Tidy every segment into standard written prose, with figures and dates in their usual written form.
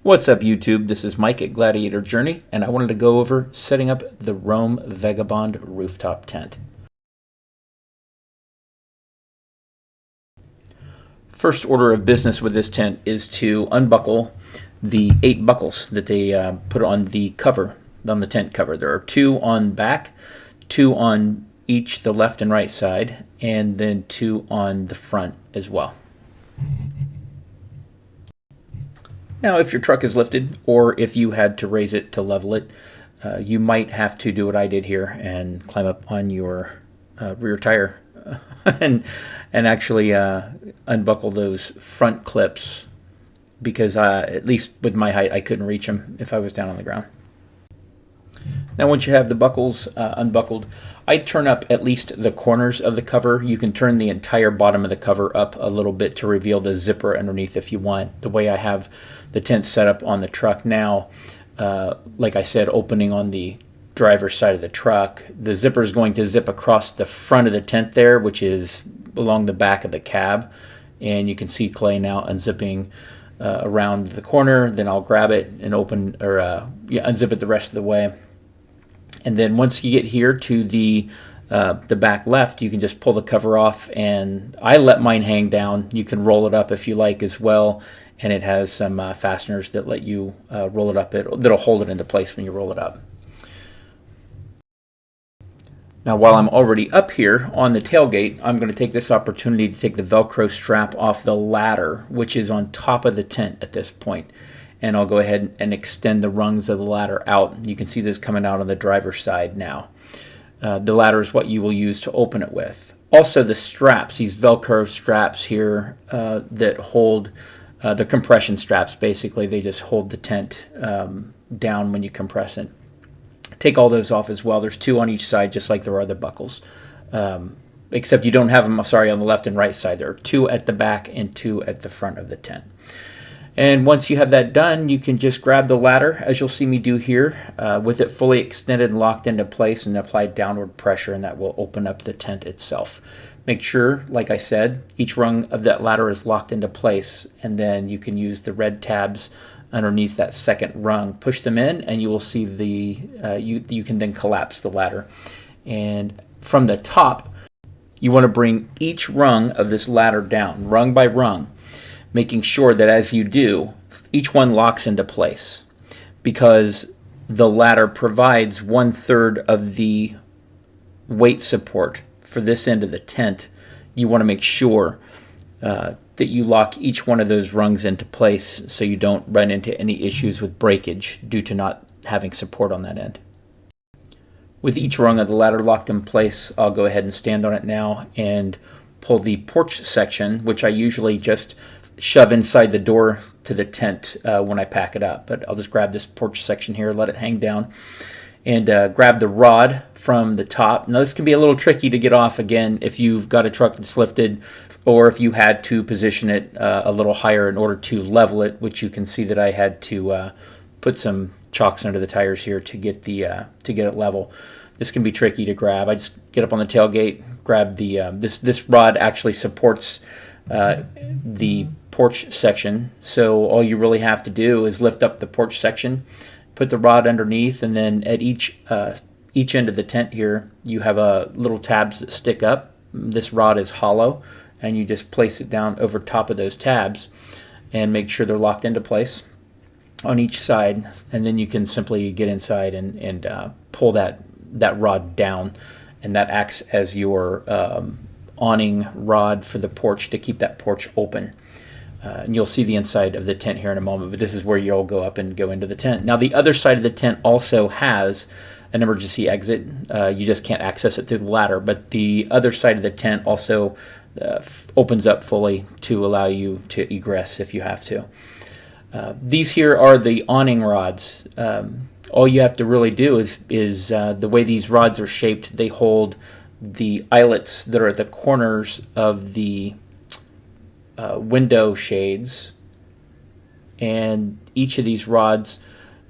What's up YouTube? This is Mike at Gladiator Journey, and I wanted to go over setting up the Rome Vagabond rooftop tent. First order of business with this tent is to unbuckle the 8 buckles that they put on the cover, on the tent cover. There are 2 on back, 2 on each the left and right side, and then 2 on the front as well. Now, if your truck is lifted, or if you had to raise it to level it, you might have to do what I did here and climb up on your rear tire and actually unbuckle those front clips, because at least with my height, I couldn't reach them if I was down on the ground. Now, once you have the buckles unbuckled, I turn up at least the corners of the cover. You can turn the entire bottom of the cover up a little bit to reveal the zipper underneath if you want. The way I have the tent set up on the truck now, like I said, opening on the driver's side of the truck, the zipper is going to zip across the front of the tent there, which is along the back of the cab. And you can see Clay now unzipping around the corner. Then I'll grab it and open, or unzip it the rest of the way. And then once you get here to the back left, you can just pull the cover off, and I let mine hang down. You can roll it up if you like as well, and it has some fasteners that let you roll it up. That'll hold it into place when you roll it up. Now, while I'm already up here on the tailgate, I'm going to take this opportunity to take the Velcro strap off the ladder, which is on top of the tent at this point. And I'll go ahead and extend the rungs of the ladder out. You can see this coming out on the driver's side now. The ladder is what you will use to open it with. Also, the straps, these Velcro straps here that hold the compression straps, basically, they just hold the tent down when you compress it. Take all those off as well. There's 2 on each side, just like there are the buckles. Except you don't have them, sorry, on the left and right side. There are 2 at the back and 2 at the front of the tent. And once you have that done, you can just grab the ladder, as you'll see me do here, with it fully extended and locked into place, and apply downward pressure, and that will open up the tent itself. Make sure, like I said, each rung of that ladder is locked into place, and then you can use the red tabs underneath that second rung. Push them in, and you will see you can then collapse the ladder. And from the top, you want to bring each rung of this ladder down, rung by rung, making sure that as you do, each one locks into place, because the ladder provides 1/3 of the weight support for this end of the tent. You want to make sure that you lock each one of those rungs into place so you don't run into any issues with breakage due to not having support on that end. With each rung of the ladder locked in place, I'll go ahead and stand on it now and pull the porch section, which I usually just shove inside the door to the tent when I pack it up. But I'll just grab this porch section here, let it hang down, and grab the rod from the top. Now, this can be a little tricky to get off, again, if you've got a truck that's lifted, or if you had to position it a little higher in order to level it, which you can see that I had to put some chocks under the tires here to get it level. This can be tricky to grab. I just get up on the tailgate, grab the this rod actually supports the porch section, so all you really have to do is lift up the porch section, put the rod underneath, and then at each end of the tent here, you have little tabs that stick up. This rod is hollow, and you just place it down over top of those tabs and make sure they're locked into place on each side, and then you can simply get inside and pull that rod down, and that acts as your awning rod for the porch to keep that porch open. And you'll see the inside of the tent here in a moment, but this is where you'll go up and go into the tent. Now, the other side of the tent also has an emergency exit. You just can't access it through the ladder, but the other side of the tent also opens up fully to allow you to egress if you have to. These here are the awning rods. All you have to really do is the way these rods are shaped, they hold the eyelets that are at the corners of the window shades, and each of these rods,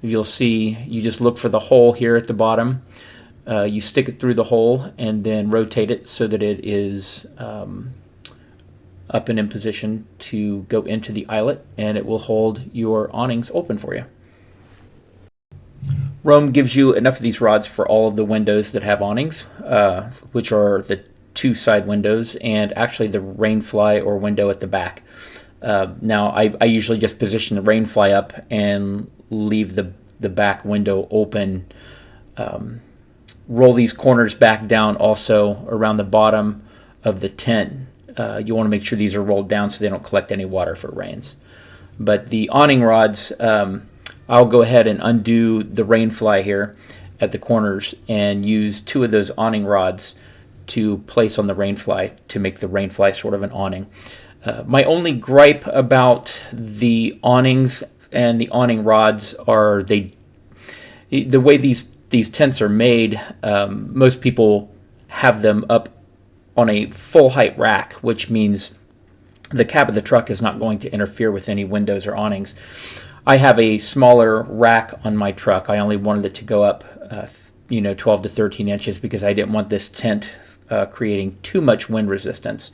you'll see, you just look for the hole here at the bottom. You stick it through the hole and then rotate it so that it is up and in position to go into the eyelet, and it will hold your awnings open for you. Rome gives you enough of these rods for all of the windows that have awnings, which are the 2 side windows and actually the rainfly or window at the back. Now I usually just position the rainfly up and leave the back window open. Roll these corners back down also around the bottom of the tent. You want to make sure these are rolled down so they don't collect any water if it rains. But the awning rods, I'll go ahead and undo the rainfly here at the corners and use 2 of those awning rods to place on the rainfly to make the rainfly sort of an awning. My only gripe about the awnings and the awning rods are the way these tents are made. Most people have them up on a full height rack, which means the cab of the truck is not going to interfere with any windows or awnings. I have a smaller rack on my truck. I only wanted it to go up 12 to 13 inches because I didn't want this tent creating too much wind resistance.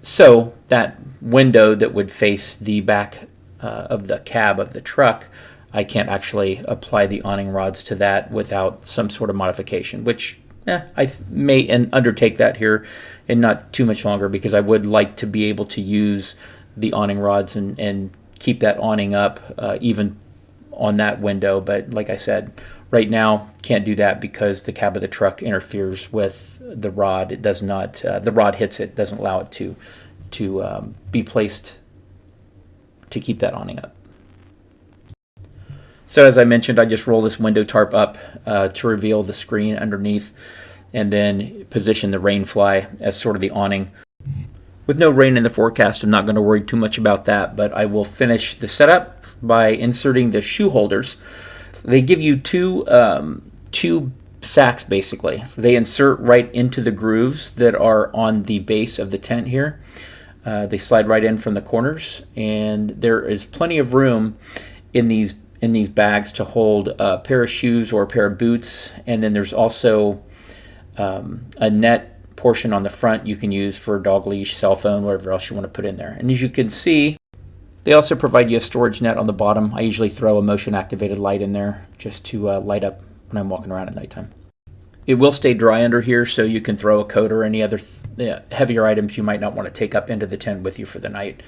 So that window that would face the back of the cab of the truck, I can't actually apply the awning rods to that without some sort of modification, which I may undertake that here in not too much longer, because I would like to be able to use the awning rods and keep that awning up even on that window. But like I said, right now can't do that because the cab of the truck interferes with the rod. It does not. The rod hits it, doesn't allow it to be placed to keep that awning up. So as I mentioned, I just roll this window tarp up to reveal the screen underneath, and then position the rainfly as sort of the awning. With no rain in the forecast, I'm not going to worry too much about that, but I will finish the setup by inserting the shoe holders. They give you two sacks, basically. They insert right into the grooves that are on the base of the tent here. They slide right in from the corners, and there is plenty of room in these bags to hold a pair of shoes or a pair of boots. And then there's also a net portion on the front you can use for a dog leash, cell phone, whatever else you want to put in there. And as you can see, they also provide you a storage net on the bottom. I usually throw a motion activated light in there just to light up when I'm walking around at nighttime. It will stay dry under here, so you can throw a coat or any other heavier items you might not want to take up into the tent with you for the night.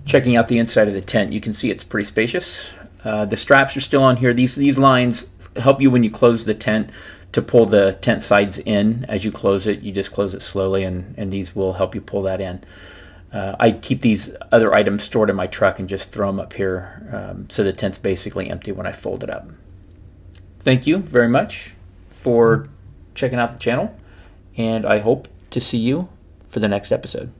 Checking out the inside of the tent, you can see it's pretty spacious. The straps are still on here. These lines help you when you close the tent to pull the tent sides in. As you close it, you just close it slowly, and these will help you pull that in. I keep these other items stored in my truck and just throw them up here, so the tent's basically empty when I fold it up. Thank you very much for checking out the channel, and I hope to see you for the next episode.